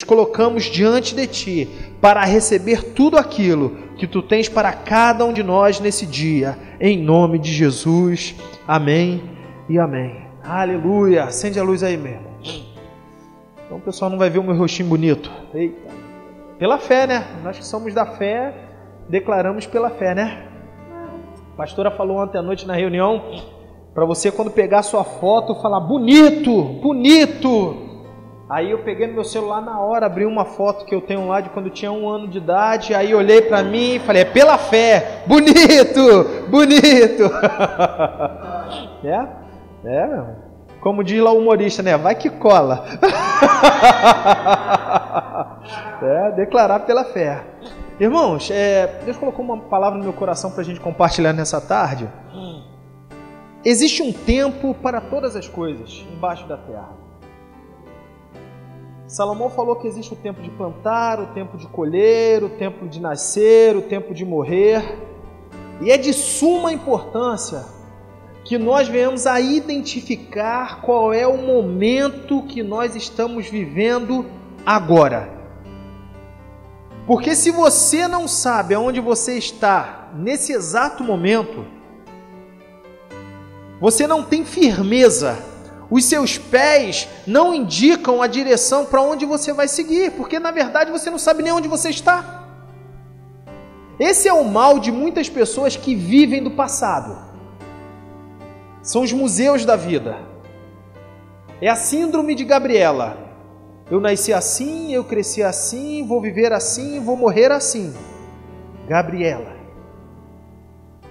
colocamos diante de Ti para receber tudo aquilo que Tu tens para cada um de nós nesse dia, em nome de Jesus, amém e amém. Aleluia, acende a luz aí, meu irmão. Então o pessoal não vai ver o meu rostinho bonito. Eita. Pela fé, né? Nós que somos da fé, declaramos pela fé, né? A pastora falou ontem à noite na reunião, para você quando pegar sua foto, falar bonito, bonito. Aí eu peguei no meu celular na hora, abri uma foto que eu tenho lá de quando eu tinha 1 ano de idade, aí olhei para mim e falei, é pela fé, bonito, bonito. Meu. Como diz lá o humorista, né? Vai que cola. Declarar pela fé. Irmãos, Deus colocou uma palavra no meu coração para a gente compartilhar nessa tarde. Existe um tempo para todas as coisas embaixo da terra. Salomão falou que existe o tempo de plantar, o tempo de colher, o tempo de nascer, o tempo de morrer. E é de suma importância que nós venhamos a identificar qual é o momento que nós estamos vivendo agora. Porque se você não sabe aonde você está nesse exato momento, você não tem firmeza, os seus pés não indicam a direção para onde você vai seguir, porque na verdade você não sabe nem onde você está. Esse é o mal de muitas pessoas que vivem do passado. São os museus da vida. É a síndrome de Gabriela. Eu nasci assim, eu cresci assim, vou viver assim, vou morrer assim. Gabriela.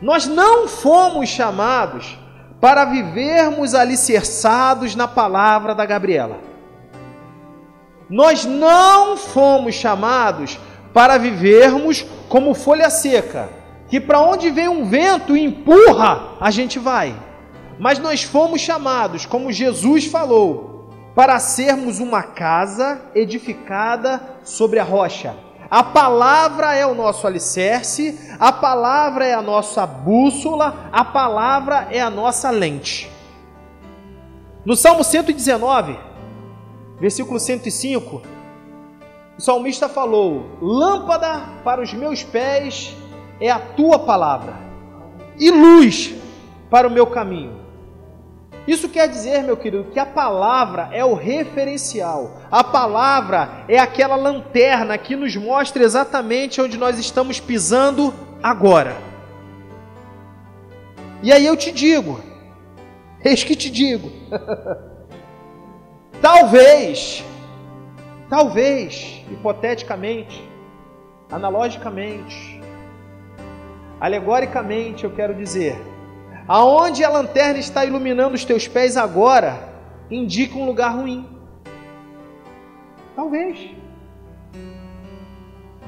Nós não fomos chamados para vivermos alicerçados na palavra da Gabriela. Nós não fomos chamados para vivermos como folha seca, que para onde vem um vento e empurra, a gente vai. Mas nós fomos chamados, como Jesus falou, para sermos uma casa edificada sobre a rocha. A palavra é o nosso alicerce, a palavra é a nossa bússola, a palavra é a nossa lente. No Salmo 119, versículo 105, o salmista falou: lâmpada para os meus pés é a tua palavra e luz para o meu caminho. Isso quer dizer, meu querido, que a palavra é o referencial. A palavra é aquela lanterna que nos mostra exatamente onde nós estamos pisando agora. E aí eu te digo, eis que te digo, talvez, hipoteticamente, analogicamente, alegoricamente, eu quero dizer, aonde a lanterna está iluminando os teus pés agora, indica um lugar ruim.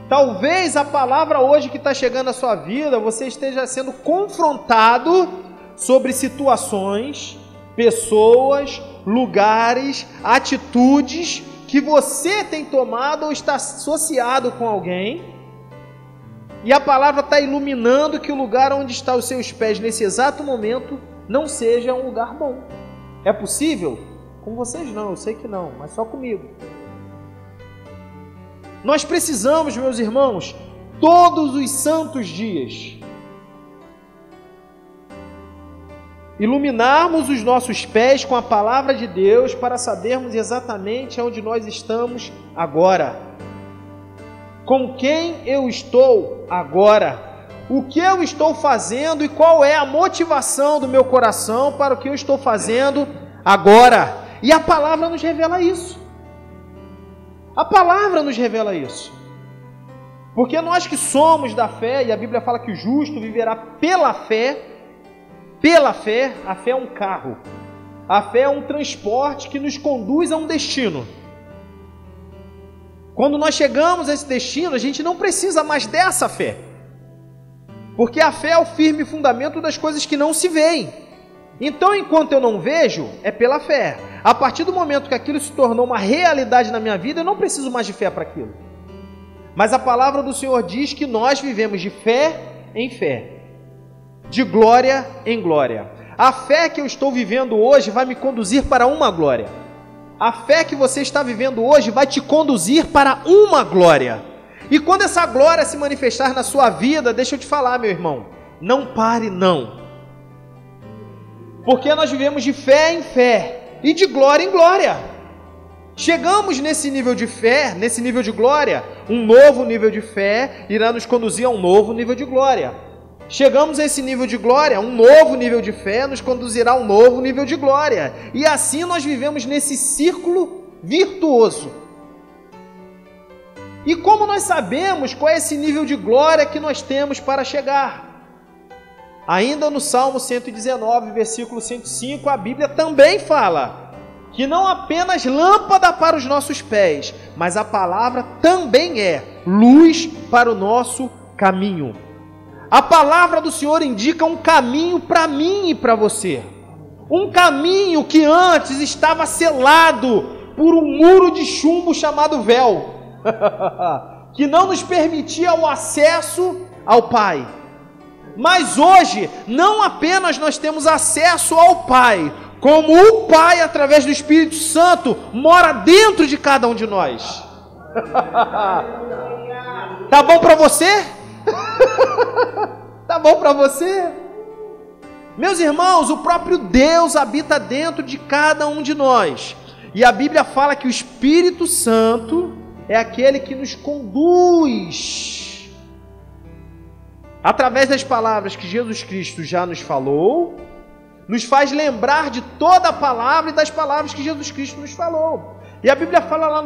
Talvez a palavra hoje que está chegando à sua vida, você esteja sendo confrontado sobre situações, pessoas, lugares, atitudes que você tem tomado ou está associado com alguém. E a palavra está iluminando que o lugar onde estão os seus pés nesse exato momento não seja um lugar bom. É possível? Com vocês não, eu sei que não, mas só comigo. Nós precisamos, meus irmãos, todos os santos dias, iluminarmos os nossos pés com a palavra de Deus para sabermos exatamente onde nós estamos agora. Com quem eu estou agora? O que eu estou fazendo e qual é a motivação do meu coração para o que eu estou fazendo agora? E a palavra nos revela isso. A palavra nos revela isso. Porque nós que somos da fé, e a Bíblia fala que o justo viverá pela fé, a fé é um carro. A fé é um transporte que nos conduz a um destino. Quando nós chegamos a esse destino, a gente não precisa mais dessa fé. Porque a fé é o firme fundamento das coisas que não se veem. Então, enquanto eu não vejo, é pela fé. A partir do momento que aquilo se tornou uma realidade na minha vida, eu não preciso mais de fé para aquilo. Mas a palavra do Senhor diz que nós vivemos de fé em fé, de glória em glória. A fé que eu estou vivendo hoje vai me conduzir para uma glória. A fé que você está vivendo hoje vai te conduzir para uma glória. E quando essa glória se manifestar na sua vida, deixa eu te falar, meu irmão, não pare não. Porque nós vivemos de fé em fé e de glória em glória. Chegamos nesse nível de fé, nesse nível de glória, um novo nível de fé irá nos conduzir a um novo nível de glória. Chegamos a esse nível de glória, um novo nível de fé nos conduzirá a um novo nível de glória. E assim nós vivemos nesse círculo virtuoso. E como nós sabemos qual é esse nível de glória que nós temos para chegar? Ainda no Salmo 119, versículo 105, a Bíblia também fala que não apenas lâmpada para os nossos pés, mas a palavra também é luz para o nosso caminho. A palavra do Senhor indica um caminho para mim e para você. Um caminho que antes estava selado por um muro de chumbo chamado véu, que não nos permitia o acesso ao Pai. Mas hoje, não apenas nós temos acesso ao Pai, como o Pai, através do Espírito Santo, mora dentro de cada um de nós. Tá bom para você? Tá bom para você? Meus irmãos, o próprio Deus habita dentro de cada um de nós. E a Bíblia fala que o Espírito Santo é aquele que nos conduz através das palavras que Jesus Cristo já nos falou, nos faz lembrar de toda a palavra e das palavras que Jesus Cristo nos falou. E a Bíblia fala lá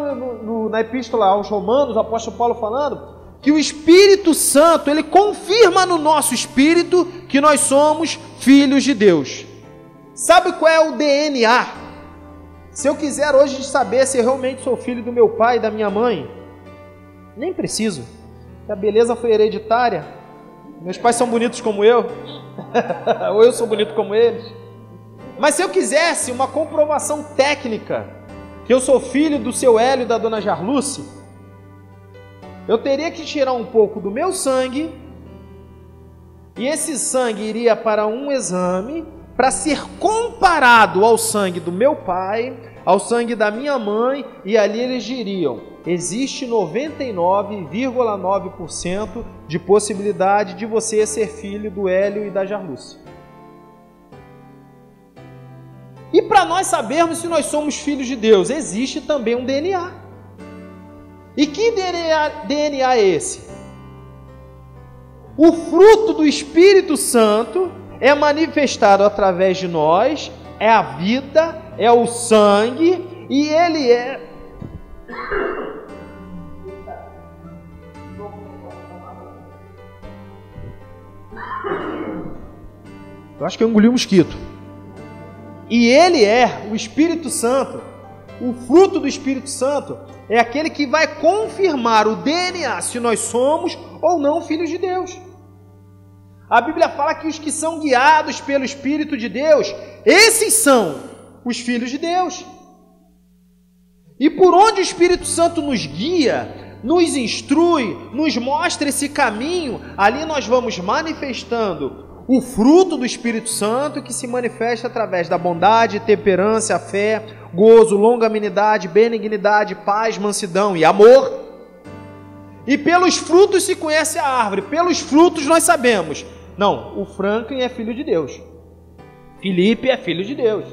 na Epístola aos Romanos, o apóstolo Paulo falando, que o Espírito Santo, ele confirma no nosso espírito que nós somos filhos de Deus. Sabe qual é o DNA? Se eu quiser hoje saber se eu realmente sou filho do meu pai e da minha mãe, nem preciso, porque a beleza foi hereditária. Meus pais são bonitos como eu, ou eu sou bonito como eles. Mas se eu quisesse uma comprovação técnica que eu sou filho do seu Hélio e da dona Jarluce, eu teria que tirar um pouco do meu sangue, e esse sangue iria para um exame para ser comparado ao sangue do meu pai, ao sangue da minha mãe, e ali eles diriam: existe 99,9% de possibilidade de você ser filho do Hélio e da Jarluce. E para nós sabermos se nós somos filhos de Deus, existe também um DNA. E que DNA é esse? O fruto do Espírito Santo é manifestado através de nós, é a vida, é o sangue, e ele é... Eu acho que eu engoli um mosquito. E ele é o Espírito Santo. O fruto do Espírito Santo é aquele que vai confirmar o DNA se nós somos ou não filhos de Deus. A Bíblia fala que os que são guiados pelo Espírito de Deus, esses são os filhos de Deus. E por onde o Espírito Santo nos guia, nos instrui, nos mostra esse caminho, ali nós vamos manifestando o fruto do Espírito Santo, que se manifesta através da bondade, temperança, fé, gozo, longanimidade, benignidade, paz, mansidão e amor. E pelos frutos se conhece a árvore. Pelos frutos nós sabemos. Não, o Franklin é filho de Deus. Felipe é filho de Deus.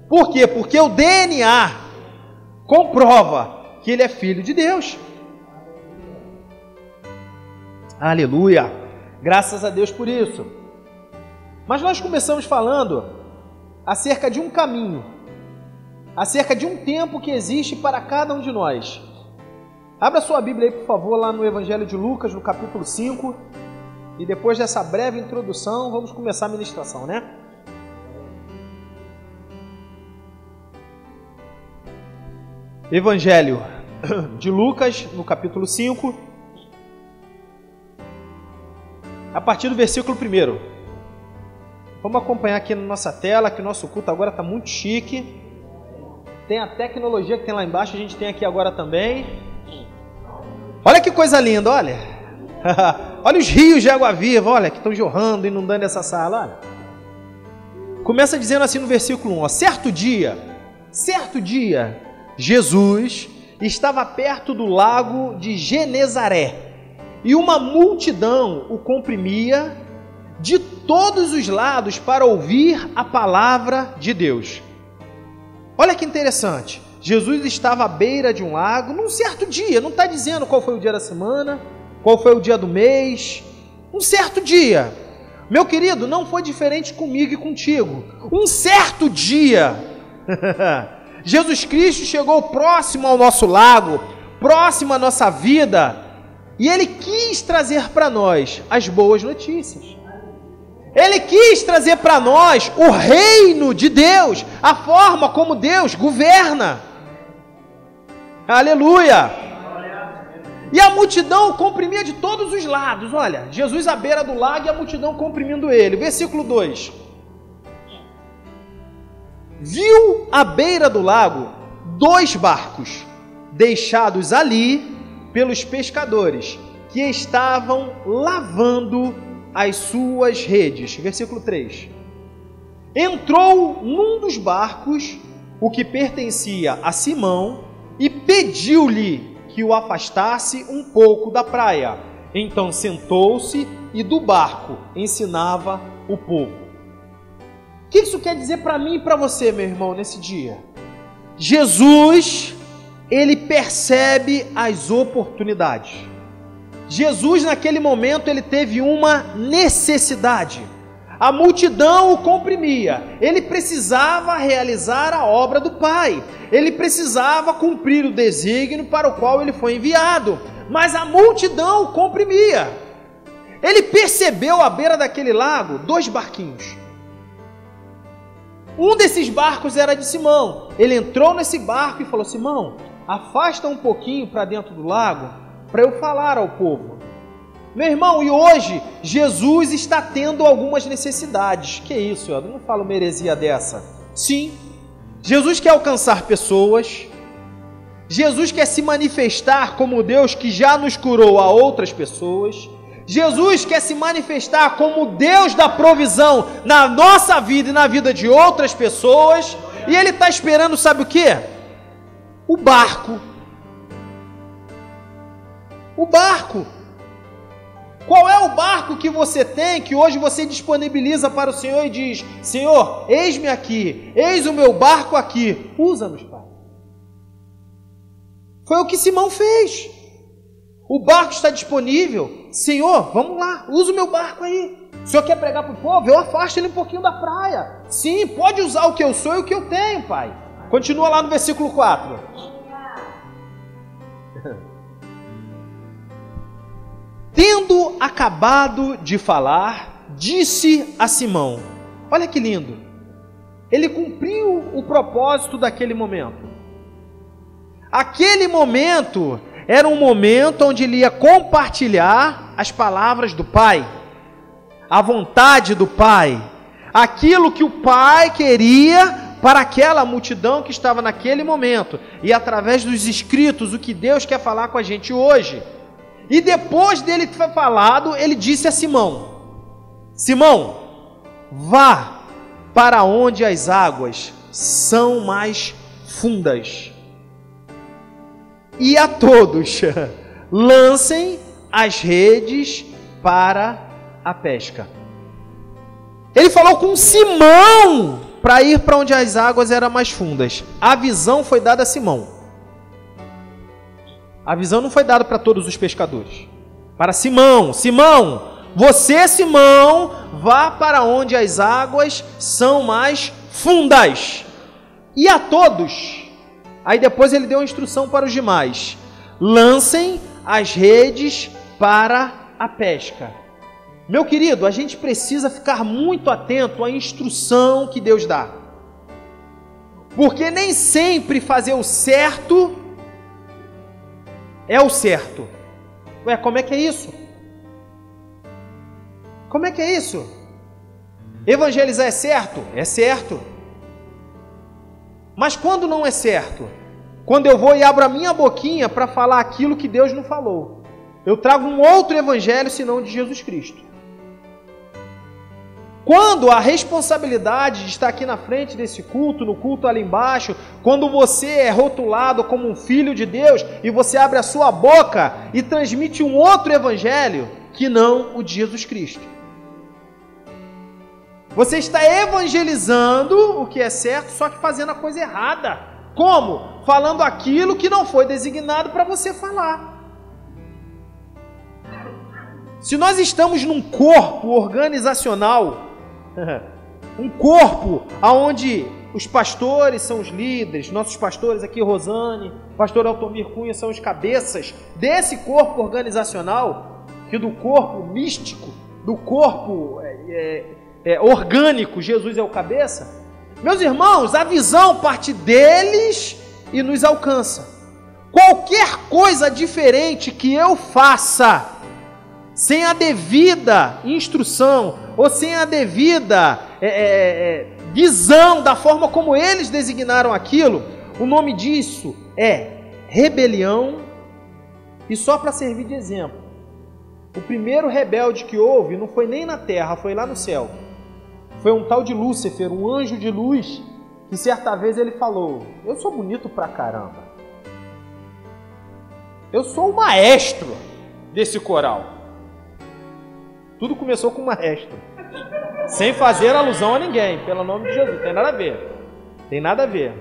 Por quê? Porque o DNA comprova que ele é filho de Deus. Aleluia! Graças a Deus por isso. Mas nós começamos falando acerca de um caminho, acerca de um tempo que existe para cada um de nós. Abra sua Bíblia aí, por favor, lá no Evangelho de Lucas, no capítulo 5. E depois dessa breve introdução, vamos começar a ministração, né? Evangelho de Lucas, no capítulo 5, a partir do versículo 1. Vamos acompanhar aqui na nossa tela, que o nosso culto agora está muito chique. Tem a tecnologia que tem lá embaixo, a gente tem aqui agora também. Olha que coisa linda, olha. Olha os rios de água viva, olha, que estão jorrando, inundando essa sala, olha. Começa dizendo assim no versículo 1, ó, certo dia, Jesus estava perto do lago de Genezaré e uma multidão o comprimia de todos os lados para ouvir a palavra de Deus. Olha que interessante. Jesus estava à beira de um lago num certo dia, não está dizendo qual foi o dia da semana, qual foi o dia do mês, um certo dia. Meu querido, não foi diferente comigo e contigo. Um certo dia, Jesus Cristo chegou próximo ao nosso lago, próximo à nossa vida, e Ele quis trazer para nós as boas notícias. Ele quis trazer para nós o reino de Deus, a forma como Deus governa. Aleluia! E a multidão comprimia de todos os lados. Olha, Jesus à beira do lago e a multidão comprimindo ele. Versículo 2. Viu à beira do lago 2 barcos, deixados ali pelos pescadores, que estavam lavando as suas redes. Versículo 3. Entrou num dos barcos, o que pertencia a Simão, e pediu-lhe que o afastasse um pouco da praia. Então sentou-se e do barco ensinava o povo. O que isso quer dizer para mim e para você, meu irmão, nesse dia? Jesus, ele percebe as oportunidades. Jesus, naquele momento, ele teve uma necessidade. A multidão o comprimia. Ele precisava realizar a obra do Pai. Ele precisava cumprir o desígnio para o qual ele foi enviado. Mas a multidão o comprimia. Ele percebeu à beira daquele lago 2 barquinhos. Um desses barcos era de Simão. Ele entrou nesse barco e falou: Simão, afasta um pouquinho para dentro do lago para eu falar ao povo. Meu irmão, e hoje Jesus está tendo algumas necessidades. Que isso, eu não falo uma heresia dessa. Sim, Jesus quer alcançar pessoas. Jesus quer se manifestar como Deus que já nos curou a outras pessoas. Jesus quer se manifestar como Deus da provisão na nossa vida e na vida de outras pessoas. E Ele está esperando, sabe o quê? O barco. O barco. Qual é o barco que você tem, que hoje você disponibiliza para o Senhor e diz: Senhor, eis-me aqui, eis o meu barco aqui, usa-nos, Pai. Foi o que Simão fez. O barco está disponível. Senhor, vamos lá, usa o meu barco aí. O Senhor quer pregar para o povo? Eu afasto ele um pouquinho da praia. Sim, pode usar o que eu sou e o que eu tenho, Pai. Continua lá no versículo 4. Tendo acabado de falar, disse a Simão. Olha que lindo. Ele cumpriu o propósito daquele momento. Aquele momento era um momento onde ele ia compartilhar as palavras do Pai, a vontade do Pai, aquilo que o Pai queria para aquela multidão que estava naquele momento, e através dos escritos, o que Deus quer falar com a gente hoje. E depois dele ter falado, ele disse a Simão: Simão, vá para onde as águas são mais fundas, e a todos lancem as redes para a pesca. Ele falou com Simão para ir para onde as águas eram mais fundas. A visão foi dada a Simão. A visão não foi dada para todos os pescadores. Para Simão. Simão, você, Simão, vá para onde as águas são mais fundas. E a todos. Aí depois ele deu a instrução para os demais: lancem as redes para a pesca. Meu querido, a gente precisa ficar muito atento à instrução que Deus dá. Porque nem sempre fazer o certo é o certo. Ué, como é que é isso? Como é que é isso? Evangelizar é certo? É certo. Mas quando não é certo? Quando eu vou e abro a minha boquinha para falar aquilo que Deus não falou. Eu trago um outro evangelho senão o de Jesus Cristo. Quando a responsabilidade de estar aqui na frente desse culto, no culto ali embaixo, quando você é rotulado como um filho de Deus e você abre a sua boca e transmite um outro evangelho que não o de Jesus Cristo. Você está evangelizando o que é certo, só que fazendo a coisa errada. Como? Falando aquilo que não foi designado para você falar. Se nós estamos num corpo organizacional, um corpo onde os pastores são os líderes, nossos pastores aqui, Rosane, pastor Altomir Cunha, são os cabeças desse corpo organizacional, que do corpo místico, do corpo orgânico, Jesus é o cabeça. Meus irmãos, a visão parte deles e nos alcança. Qualquer coisa diferente que eu faça, sem a devida instrução, ou sem a devida visão da forma como eles designaram aquilo, o nome disso é rebelião. E só para servir de exemplo, o primeiro rebelde que houve não foi nem na terra, foi lá no céu. Foi um tal de Lúcifer, um anjo de luz, que certa vez ele falou: eu sou bonito pra caramba, eu sou o maestro desse coral. Tudo começou com o maestro, sem fazer alusão a ninguém, pelo nome de Jesus, tem nada a ver, tem nada a ver.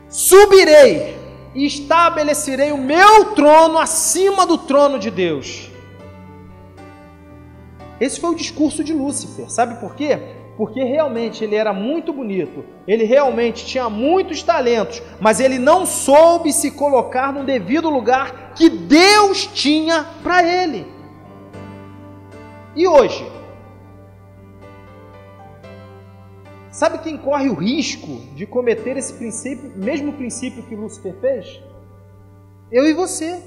Subirei e estabelecerei o meu trono acima do trono de Deus. Esse foi o discurso de Lúcifer. Sabe por quê? Porque realmente ele era muito bonito, ele realmente tinha muitos talentos, mas ele não soube se colocar no devido lugar que Deus tinha para ele. E hoje? Sabe quem corre o risco de cometer esse princípio, mesmo princípio que Lúcifer fez? Eu e você.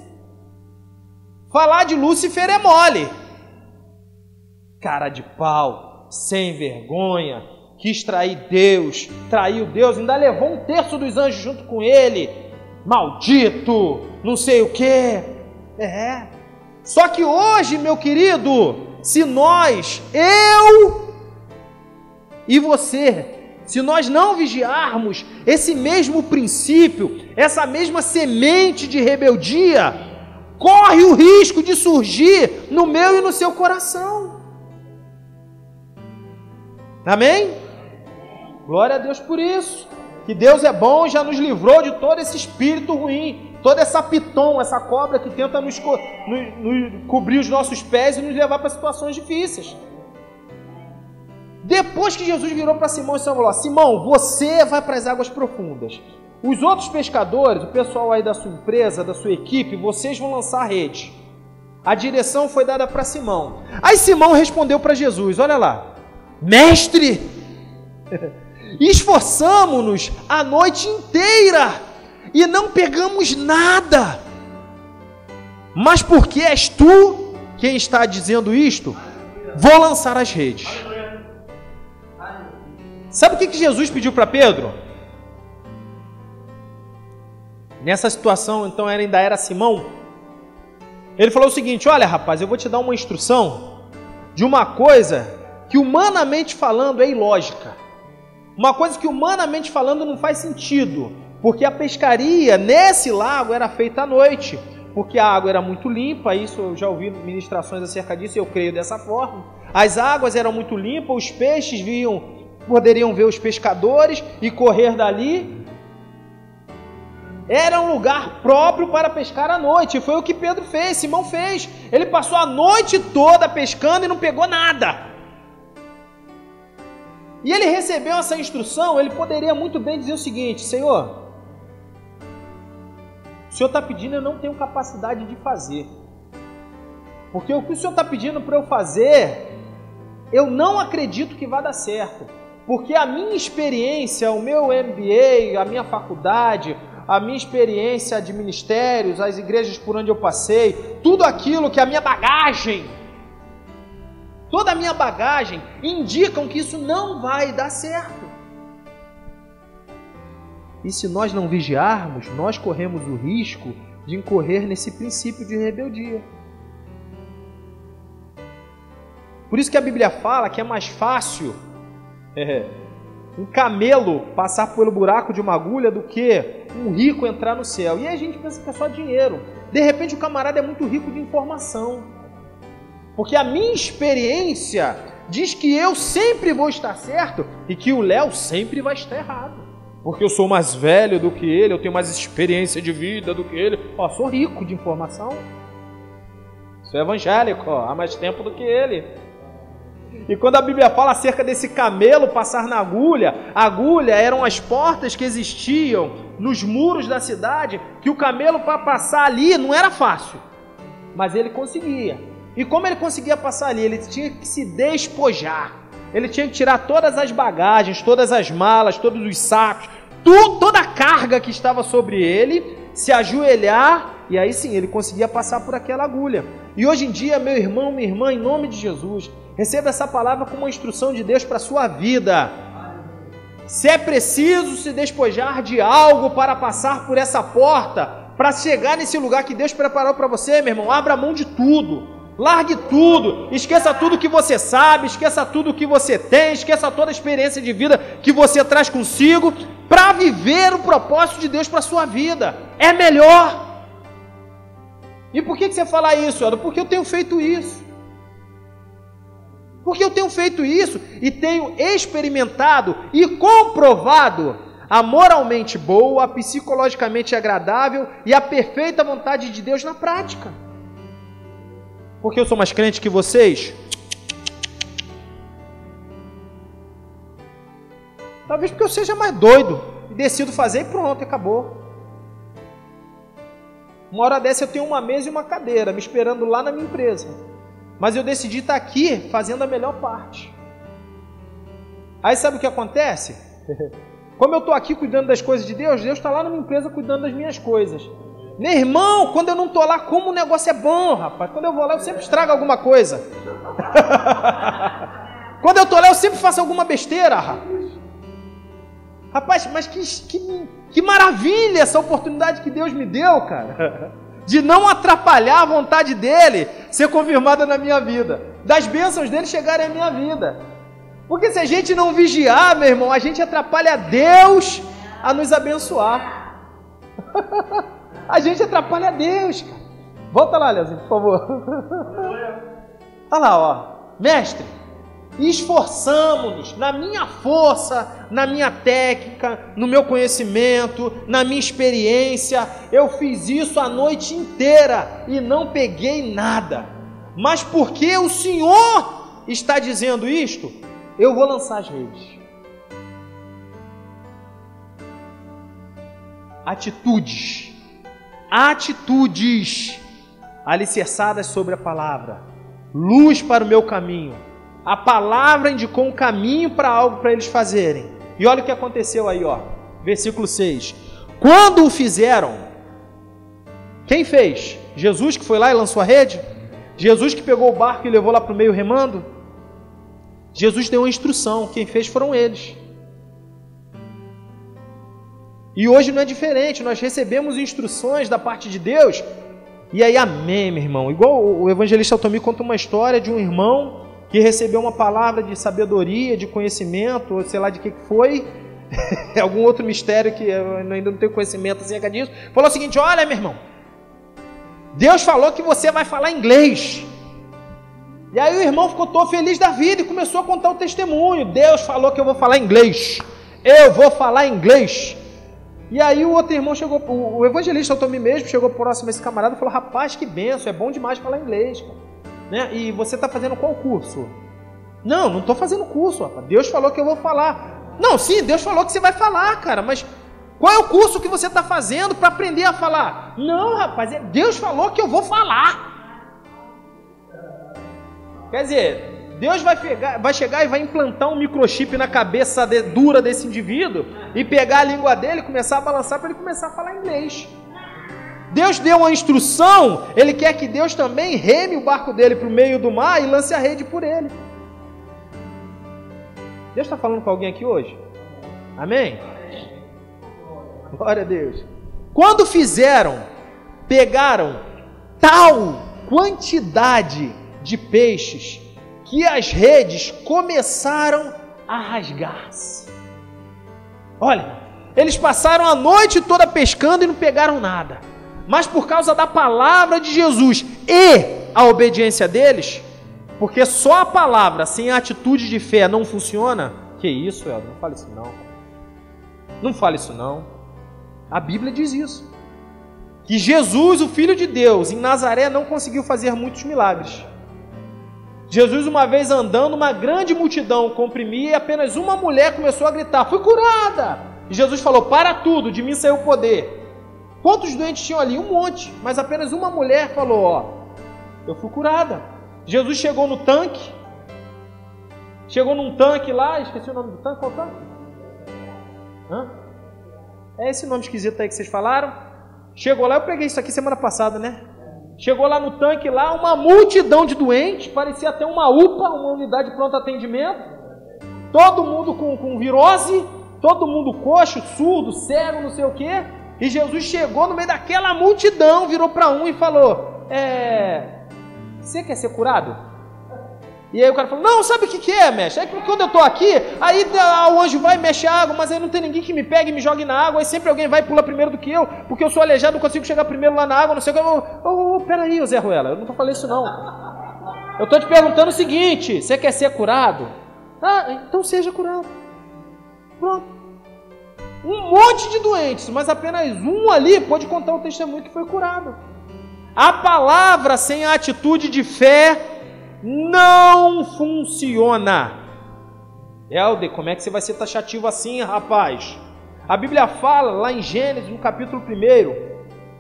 Falar de Lúcifer é mole. Cara de pau, sem vergonha, quis trair Deus, traiu Deus, ainda levou 1/3 dos anjos junto com ele. Maldito, não sei o quê. Só que hoje, meu querido, se nós, eu e você, se nós não vigiarmos esse mesmo princípio, essa mesma semente de rebeldia, corre o risco de surgir no meu e no seu coração. Amém? Glória a Deus por isso. Que Deus é bom e já nos livrou de todo esse espírito ruim, toda essa piton, essa cobra que tenta nos cobrir os nossos pés e nos levar para situações difíceis. Depois que Jesus virou para Simão e falou: Simão, você vai para as águas profundas. Os outros pescadores, o pessoal aí da sua empresa, da sua equipe, vocês vão lançar a rede. A direção foi dada para Simão. Aí Simão respondeu para Jesus: olha lá, mestre, esforçamo-nos a noite inteira e não pegamos nada. Mas porque és tu quem está dizendo isto, vou lançar as redes. Sabe o que Jesus pediu para Pedro? Nessa situação, então, ainda era Simão. Ele falou o seguinte: olha, rapaz, eu vou te dar uma instrução de uma coisa que humanamente falando é ilógica. Uma coisa que humanamente falando não faz sentido, porque a pescaria nesse lago era feita à noite, porque a água era muito limpa. Isso eu já ouvi ministrações acerca disso, eu creio dessa forma. As águas eram muito limpas, os peixes poderiam ver os pescadores e correr dali. Era um lugar próprio para pescar à noite. Foi o que Pedro fez, Simão fez. Ele passou a noite toda pescando e não pegou nada. E ele recebeu essa instrução. Ele poderia muito bem dizer o seguinte: Senhor, o Senhor está pedindo, eu não tenho capacidade de fazer. Porque o que o Senhor está pedindo para eu fazer, eu não acredito que vai dar certo. Porque a minha experiência, o meu MBA, a minha faculdade, a minha experiência de ministérios, as igrejas por onde eu passei, tudo aquilo que a minha bagagem, toda a minha bagagem indicam que isso não vai dar certo. E se nós não vigiarmos, nós corremos o risco de incorrer nesse princípio de rebeldia. Por isso que a Bíblia fala que é mais fácil um camelo passar pelo buraco de uma agulha do que um rico entrar no céu. E aí a gente pensa que é só dinheiro. De repente o camarada é muito rico de informação. Porque a minha experiência diz que eu sempre vou estar certo e que o Léo sempre vai estar errado. Porque eu sou mais velho do que ele, eu tenho mais experiência de vida do que ele. Ó, sou rico de informação. Sou evangélico, ó, há mais tempo do que ele. E quando a Bíblia fala acerca desse camelo passar na agulha, a agulha eram as portas que existiam nos muros da cidade, que o camelo para passar ali não era fácil, mas ele conseguia. E como ele conseguia passar ali, ele tinha que se despojar. Ele tinha que tirar todas as bagagens, todas as malas, todos os sacos, toda a carga que estava sobre ele, se ajoelhar, e aí sim, ele conseguia passar por aquela agulha. E hoje em dia, meu irmão, minha irmã, em nome de Jesus, receba essa palavra como uma instrução de Deus para a sua vida. Se é preciso se despojar de algo para passar por essa porta, para chegar nesse lugar que Deus preparou para você, meu irmão, abra mão de tudo. Largue tudo, esqueça tudo que você sabe, esqueça tudo que você tem, esqueça toda a experiência de vida que você traz consigo para viver o propósito de Deus para a sua vida. É melhor. E por que você fala isso, Eldo? Porque eu tenho feito isso. Porque eu tenho feito isso e tenho experimentado e comprovado a moralmente boa, a psicologicamente agradável e a perfeita vontade de Deus na prática. Porque eu sou mais crente que vocês? Talvez porque eu seja mais doido e decido fazer e pronto, acabou. Uma hora dessa eu tenho uma mesa e uma cadeira me esperando lá na minha empresa. Mas eu decidi estar aqui fazendo a melhor parte. Aí sabe o que acontece? Como eu estou aqui cuidando das coisas de Deus, Deus está lá na minha empresa cuidando das minhas coisas. Meu irmão, quando eu não estou lá, como o negócio é bom, rapaz. Quando eu vou lá, eu sempre estrago alguma coisa. Quando eu estou lá, eu sempre faço alguma besteira, rapaz. Rapaz, mas que maravilha essa oportunidade que Deus me deu, cara. De não atrapalhar a vontade dEle ser confirmada na minha vida. Das bênçãos dEle chegarem à minha vida. Porque se a gente não vigiar, meu irmão, a gente atrapalha Deus a nos abençoar. A gente atrapalha Deus, cara. Volta lá, Leozinho, por favor. Olha lá, ó. Mestre, esforçamo-nos na minha força, na minha técnica, no meu conhecimento, na minha experiência. Eu fiz isso a noite inteira e não peguei nada. Mas porque o Senhor está dizendo isto, eu vou lançar as redes. Atitudes alicerçadas sobre a palavra, luz para o meu caminho. A palavra indicou um caminho para algo para eles fazerem. E olha o que aconteceu aí, ó. Versículo 6. Quando o fizeram, quem fez? Jesus que foi lá e lançou a rede? Jesus que pegou o barco e levou lá para o meio remando? Jesus deu uma instrução, quem fez foram eles. E hoje não é diferente, nós recebemos instruções da parte de Deus, e aí amém, meu irmão. Igual o evangelista Altomir conta uma história de um irmão que recebeu uma palavra de sabedoria, de conhecimento, ou sei lá de que foi, algum outro mistério que eu ainda não tenho conhecimento acerca disso. Falou o seguinte: olha, meu irmão, Deus falou que você vai falar inglês. E aí o irmão ficou todo feliz da vida e começou a contar o testemunho. Deus falou que eu vou falar inglês. Eu vou falar inglês. E aí o outro irmão chegou, o evangelista Altomir mesmo, chegou próximo a esse camarada e falou: rapaz, que benção, é bom demais falar inglês, cara. Né? E você está fazendo qual curso? Não estou fazendo curso, rapaz. Deus falou que eu vou falar. Não, sim, Deus falou que você vai falar, cara, mas qual é o curso que você está fazendo para aprender a falar? Não, rapaz, Deus falou que eu vou falar. Quer dizer, Deus vai chegar e vai implantar um microchip na cabeça dura desse indivíduo e pegar a língua dele e começar a balançar para ele começar a falar inglês. Deus deu uma instrução, Ele quer que Deus também reme o barco dele para o meio do mar e lance a rede por ele. Deus está falando com alguém aqui hoje? Amém? Glória a Deus. Quando fizeram, pegaram tal quantidade de peixes que as redes começaram a rasgar-se. Olha, eles passaram a noite toda pescando e não pegaram nada. Mas por causa da palavra de Jesus e a obediência deles, porque só a palavra sem a atitude de fé não funciona. Que isso, Helder? Não fale isso não. Não fale isso não. A Bíblia diz isso. Que Jesus, o Filho de Deus, em Nazaré não conseguiu fazer muitos milagres. Jesus, uma vez andando, uma grande multidão comprimia e apenas uma mulher começou a gritar: fui curada! E Jesus falou: para tudo, de mim saiu o poder. Quantos doentes tinham ali? Um monte. Mas apenas uma mulher falou: ó, eu fui curada. Jesus chegou no tanque. Chegou num tanque lá, esqueci o nome do tanque, qual tanque? É esse nome esquisito aí que vocês falaram? Chegou lá, eu peguei isso aqui semana passada, né? Chegou lá no tanque, lá, uma multidão de doentes, parecia até uma UPA, uma unidade de pronto atendimento. Todo mundo com virose, todo mundo coxo, surdo, cego, não sei o quê. E Jesus chegou no meio daquela multidão, virou para um e falou: você quer ser curado? E aí o cara falou: não, sabe o que é, mestre? É que quando eu estou aqui, aí o anjo vai e mexe a água, mas aí não tem ninguém que me pegue e me jogue na água, aí sempre alguém vai e pula primeiro do que eu, porque eu sou aleijado, não consigo chegar primeiro lá na água, não sei o que. Peraí, Zé Ruela, eu não estou falando isso não. Eu estou te perguntando o seguinte: você quer ser curado? Então seja curado. Pronto. Um monte de doentes, mas apenas um ali pode contar o testemunho que foi curado. A palavra sem a atitude de fé não funciona. Helder, como é que você vai ser taxativo assim, rapaz? A Bíblia fala lá em Gênesis, no capítulo 1,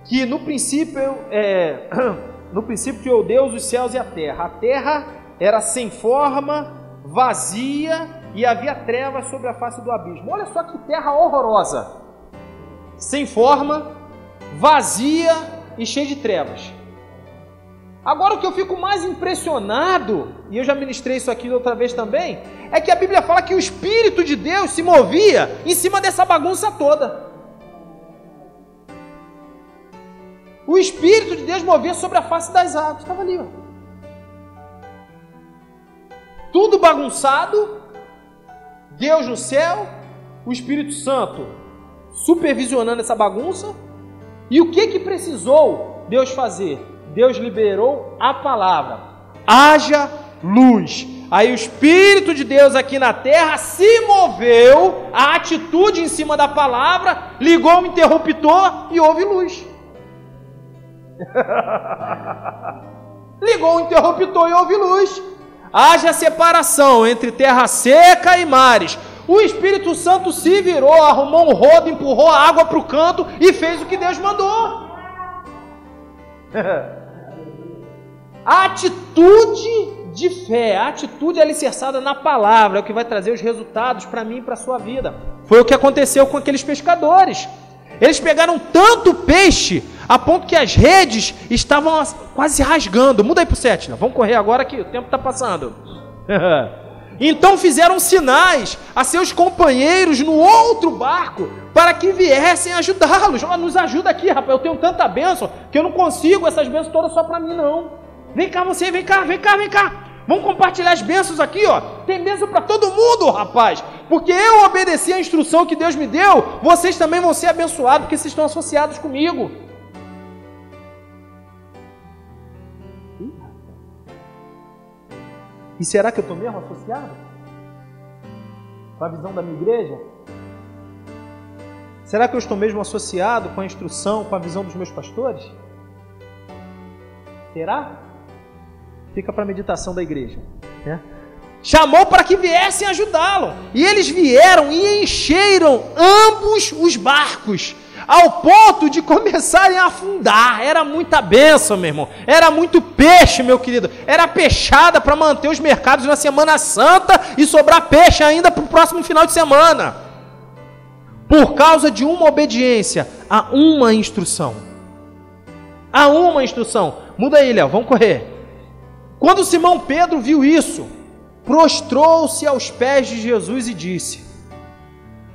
que no princípio criou Deus os céus e a terra. A terra era sem forma, vazia, e havia trevas sobre a face do abismo. Olha só que terra horrorosa. Sem forma, vazia e cheia de trevas. Agora o que eu fico mais impressionado, e eu já ministrei isso aqui outra vez também, é que a Bíblia fala que o Espírito de Deus se movia em cima dessa bagunça toda. O Espírito de Deus movia sobre a face das águas. Estava ali, ó. Tudo bagunçado, Deus no céu, o Espírito Santo supervisionando essa bagunça. E o que precisou Deus fazer? Deus liberou a palavra: haja luz. Aí o Espírito de Deus aqui na terra se moveu, a atitude em cima da palavra, ligou o interruptor e houve luz. Ligou o interruptor e houve luz. Haja separação entre terra seca e mares. O Espírito Santo se virou, arrumou um rodo, empurrou a água para o canto e fez o que Deus mandou. A atitude de fé, a atitude alicerçada na palavra é o que vai trazer os resultados para mim e para a sua vida. Foi o que aconteceu com aqueles pescadores. Eles pegaram tanto peixe a ponto que as redes estavam quase rasgando. Muda aí para o 7, né? Vamos correr agora que o tempo está passando. Então fizeram sinais a seus companheiros no outro barco para que viessem ajudá-los. Nos ajuda aqui, rapaz, eu tenho tanta bênção que eu não consigo essas bênçãos todas só para mim não. Vem cá você, vem cá. Vamos compartilhar as bênçãos aqui, ó. Tem bênção para todo mundo, rapaz. Porque eu obedeci a instrução que Deus me deu, vocês também vão ser abençoados porque vocês estão associados comigo. E será que eu estou mesmo associado com a visão da minha igreja? Será que eu estou mesmo associado com a instrução, com a visão dos meus pastores? Será? Fica para a meditação da igreja, né? Chamou para que viessem ajudá-lo. E eles vieram e encheram ambos os barcos, ao ponto de começarem a afundar. Era muita bênção, meu irmão. Era muito peixe, meu querido. Era peixada para manter os mercados na Semana Santa e sobrar peixe ainda para o próximo final de semana. Por causa de uma obediência a uma instrução. A uma instrução. Muda aí, Léo, vamos correr. Quando Simão Pedro viu isso, prostrou-se aos pés de Jesus e disse: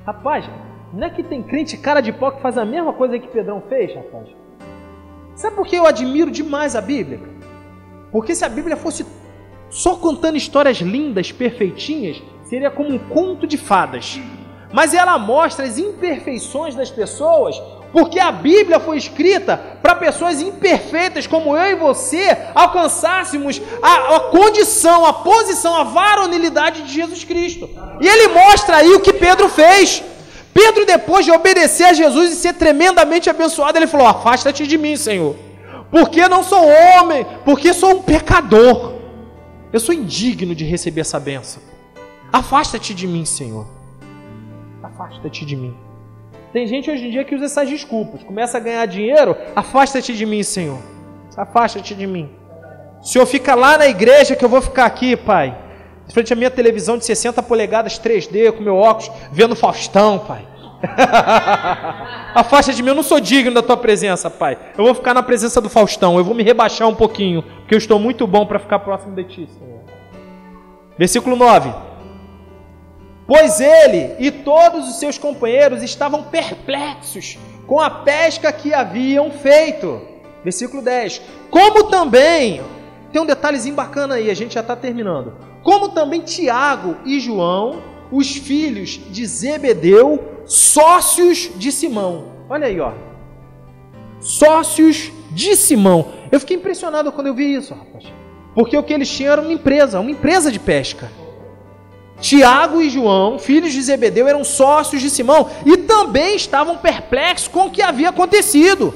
rapaz, não é que tem crente cara de pau que faz a mesma coisa que Pedrão fez, rapaz? Sabe por que eu admiro demais a Bíblia? Porque se a Bíblia fosse só contando histórias lindas, perfeitinhas, seria como um conto de fadas. Mas ela mostra as imperfeições das pessoas, porque a Bíblia foi escrita para pessoas imperfeitas como eu e você alcançássemos a condição, a posição, a varonilidade de Jesus Cristo. E ele mostra aí o que Pedro fez. Pedro, depois de obedecer a Jesus e ser tremendamente abençoado, ele falou: afasta-te de mim, Senhor, porque não sou homem, porque sou um pecador. Eu sou indigno de receber essa bênção. Afasta-te de mim, Senhor. Afasta-te de mim. Tem gente hoje em dia que usa essas desculpas. Começa a ganhar dinheiro, afasta-te de mim, Senhor. Afasta-te de mim. O Senhor fica lá na igreja que eu vou ficar aqui, Pai, de frente à minha televisão de 60 polegadas 3D, com meu óculos, vendo Faustão, Pai. Afasta de mim, eu não sou digno da tua presença, Pai. Eu vou ficar na presença do Faustão, eu vou me rebaixar um pouquinho, porque eu estou muito bom para ficar próximo de ti, Senhor. Versículo 9. Pois ele e todos os seus companheiros estavam perplexos com a pesca que haviam feito. Versículo 10. Como também, tem um detalhezinho bacana aí, a gente já está terminando. Como também Tiago e João, os filhos de Zebedeu, sócios de Simão. Olha aí, ó. Sócios de Simão. Eu fiquei impressionado quando eu vi isso, rapaz. Porque o que eles tinham era uma empresa de pesca. Tiago e João, filhos de Zebedeu, eram sócios de Simão e também estavam perplexos com o que havia acontecido.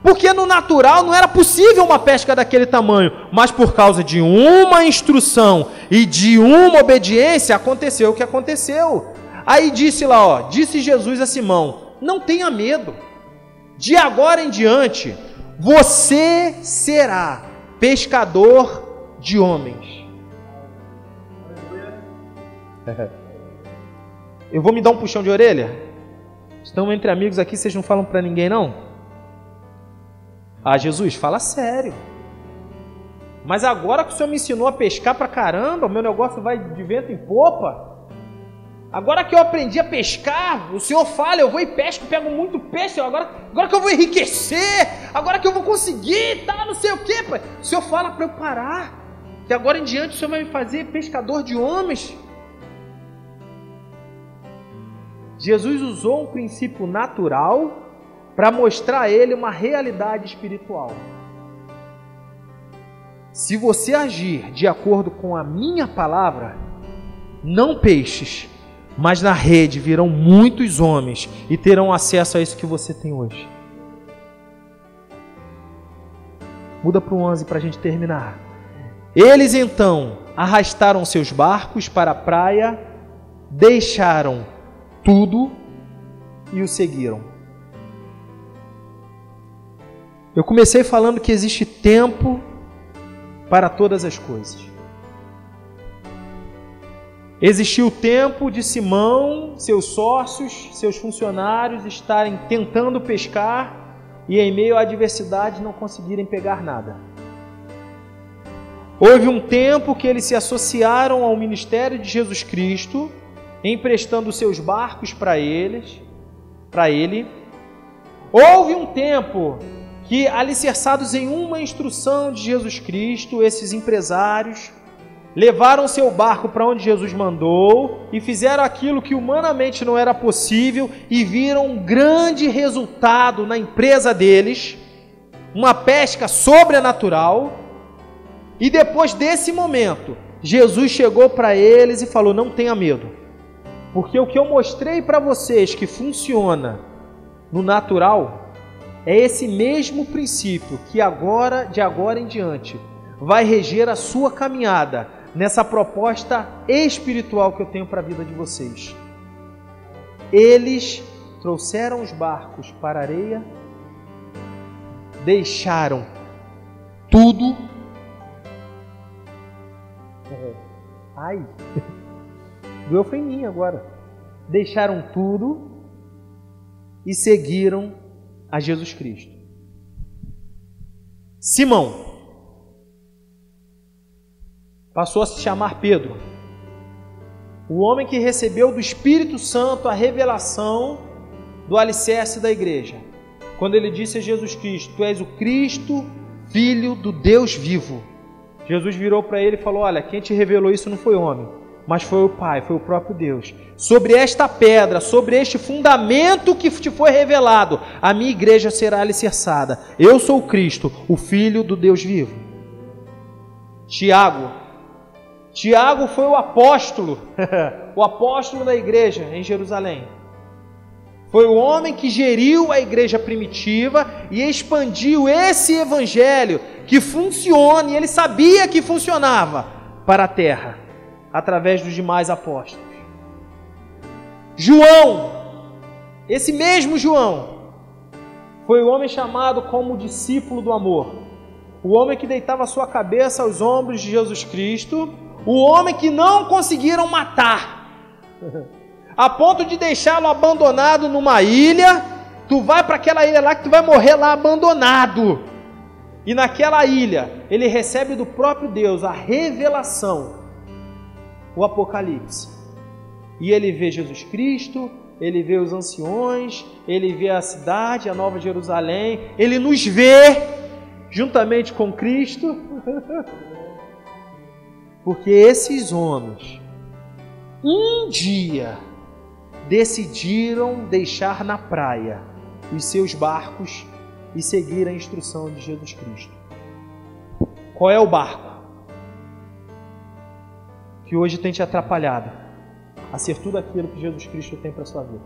Porque no natural não era possível uma pesca daquele tamanho, mas por causa de uma instrução e de uma obediência, aconteceu o que aconteceu. Aí disse lá, ó, disse Jesus a Simão: não tenha medo, de agora em diante, você será pescador de homens. Eu vou me dar um puxão de orelha? Estamos entre amigos aqui, vocês não falam para ninguém não? Ah, Jesus, fala sério. Mas agora que o Senhor me ensinou a pescar pra caramba, o meu negócio vai de vento em popa. Agora que eu aprendi a pescar, o Senhor fala, eu vou e pesco, pego muito peixe, agora que eu vou enriquecer, agora que eu vou conseguir, tá, não sei o que, pai. O Senhor fala para eu parar, que agora em diante o Senhor vai me fazer pescador de homens. Jesus usou um princípio natural para mostrar a ele uma realidade espiritual. Se você agir de acordo com a minha palavra, não peixes, mas na rede virão muitos homens e terão acesso a isso que você tem hoje. Muda para o 11 para a gente terminar. Eles então arrastaram seus barcos para a praia, deixaram tudo e o seguiram. Eu comecei falando que existe tempo para todas as coisas. Existiu o tempo de Simão, seus sócios, seus funcionários estarem tentando pescar e em meio à adversidade não conseguirem pegar nada. Houve um tempo que eles se associaram ao ministério de Jesus Cristo, emprestando seus barcos para ele. Houve um tempo que, alicerçados em uma instrução de Jesus Cristo, esses empresários levaram seu barco para onde Jesus mandou e fizeram aquilo que humanamente não era possível e viram um grande resultado na empresa deles, uma pesca sobrenatural. E depois desse momento, Jesus chegou para eles e falou: não tenha medo, porque o que eu mostrei para vocês que funciona no natural é esse mesmo princípio que de agora em diante vai reger a sua caminhada nessa proposta espiritual que eu tenho para a vida de vocês. Eles trouxeram os barcos para a areia, deixaram tudo. Ai, doeu foi em mim agora. Deixaram tudo e seguiram a Jesus Cristo. Simão passou a se chamar Pedro, o homem que recebeu do Espírito Santo a revelação do alicerce da igreja, quando ele disse a Jesus Cristo: tu és o Cristo, Filho do Deus vivo. Jesus virou para ele e falou: olha, quem te revelou isso não foi homem, mas foi o Pai, foi o próprio Deus. Sobre esta pedra, sobre este fundamento que te foi revelado, a minha igreja será alicerçada. Eu sou o Cristo, o Filho do Deus vivo. Tiago foi o apóstolo da igreja em Jerusalém. Foi o homem que geriu a igreja primitiva e expandiu esse evangelho que funciona, e ele sabia que funcionava, para a terra, através dos demais apóstolos. João, esse mesmo João, foi o homem chamado como discípulo do amor. O homem que deitava sua cabeça aos ombros de Jesus Cristo, o homem que não conseguiram matar, a ponto de deixá-lo abandonado numa ilha. Tu vai para aquela ilha lá que tu vai morrer lá abandonado. E naquela ilha, ele recebe do próprio Deus a revelação, o Apocalipse. E ele vê Jesus Cristo, ele vê os anciões, ele vê a cidade, a Nova Jerusalém, ele nos vê juntamente com Cristo, porque esses homens, um dia, decidiram deixar na praia os seus barcos e seguir a instrução de Jesus Cristo. Qual é o barco que hoje tem te atrapalhado a ser tudo aquilo que Jesus Cristo tem para a sua vida?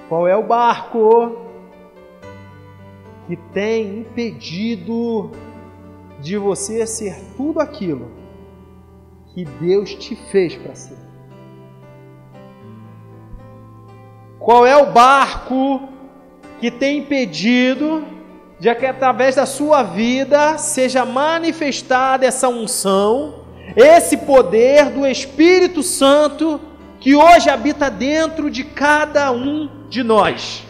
Qual é o barco que tem impedido de você ser tudo aquilo que Deus te fez para ser? Qual é o barco que tem impedido de que através da sua vida seja manifestada essa unção, esse poder do Espírito Santo que hoje habita dentro de cada um de nós?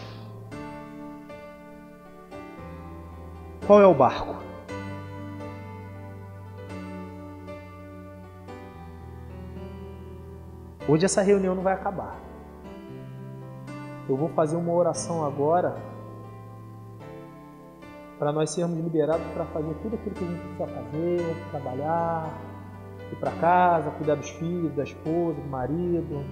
Qual é o barco? Hoje essa reunião não vai acabar. Eu vou fazer uma oração agora para nós sermos liberados para fazer tudo aquilo que a gente precisa fazer, trabalhar, ir para casa, cuidar dos filhos, da esposa, do marido.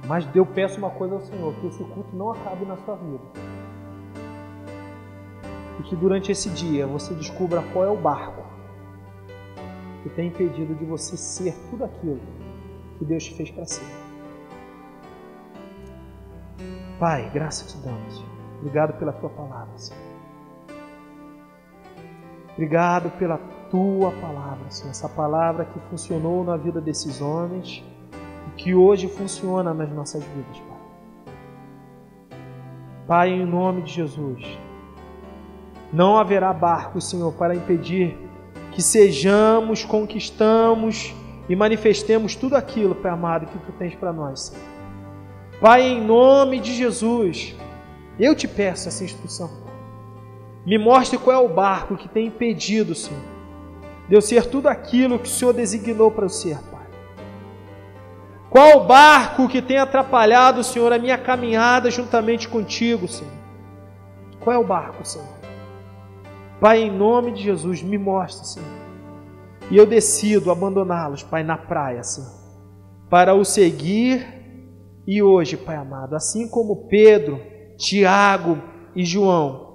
Mas eu peço uma coisa ao Senhor, que esse culto não acabe na sua vida. E que durante esse dia você descubra qual é o barco que tem impedido de você ser tudo aquilo que Deus te fez para ser. Pai, graças te damos, Senhor. Obrigado pela tua palavra, Senhor. Obrigado pela tua palavra, Senhor. Essa palavra que funcionou na vida desses homens e que hoje funciona nas nossas vidas, Pai. Pai, em nome de Jesus, não haverá barco, Senhor, para impedir que sejamos, conquistamos e manifestemos tudo aquilo, Pai amado, que Tu tens para nós, Senhor. Pai, em nome de Jesus, eu te peço essa instrução. Me mostre qual é o barco que tem impedido, Senhor, de eu ser tudo aquilo que o Senhor designou para eu ser, Pai. Qual o barco que tem atrapalhado, Senhor, a minha caminhada juntamente contigo, Senhor? Qual é o barco, Senhor? Pai, em nome de Jesus, me mostre, Senhor. E eu decido abandoná-los, Pai, na praia, Senhor, para o seguir. E hoje, Pai amado, assim como Pedro, Tiago e João,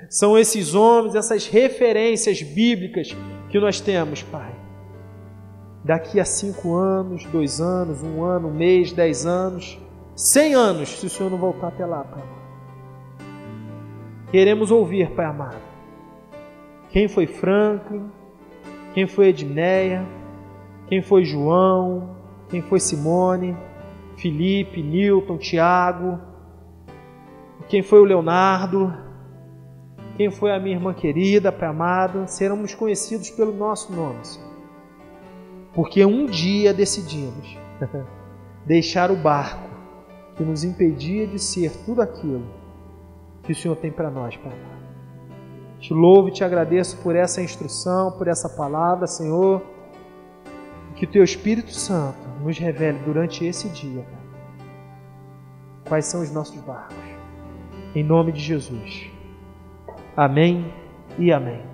são esses homens, essas referências bíblicas que nós temos, Pai. Daqui a 5 anos, 2 anos, 1 ano, 1 mês, 10 anos, 100 anos, se o Senhor não voltar até lá, Pai amado. Queremos ouvir, Pai amado, quem foi Franklin, quem foi Edneia, quem foi João, quem foi Simone, Felipe, Newton, Tiago, quem foi o Leonardo, quem foi a minha irmã querida, Pai amado. Seremos conhecidos pelo nosso nome, Senhor. Porque um dia decidimos deixar o barco que nos impedia de ser tudo aquilo que o Senhor tem para nós, Pai amado. Te louvo e te agradeço por essa instrução, por essa palavra, Senhor. Que o Teu Espírito Santo nos revele durante esse dia, Pai, quais são os nossos barcos. Em nome de Jesus. Amém e amém.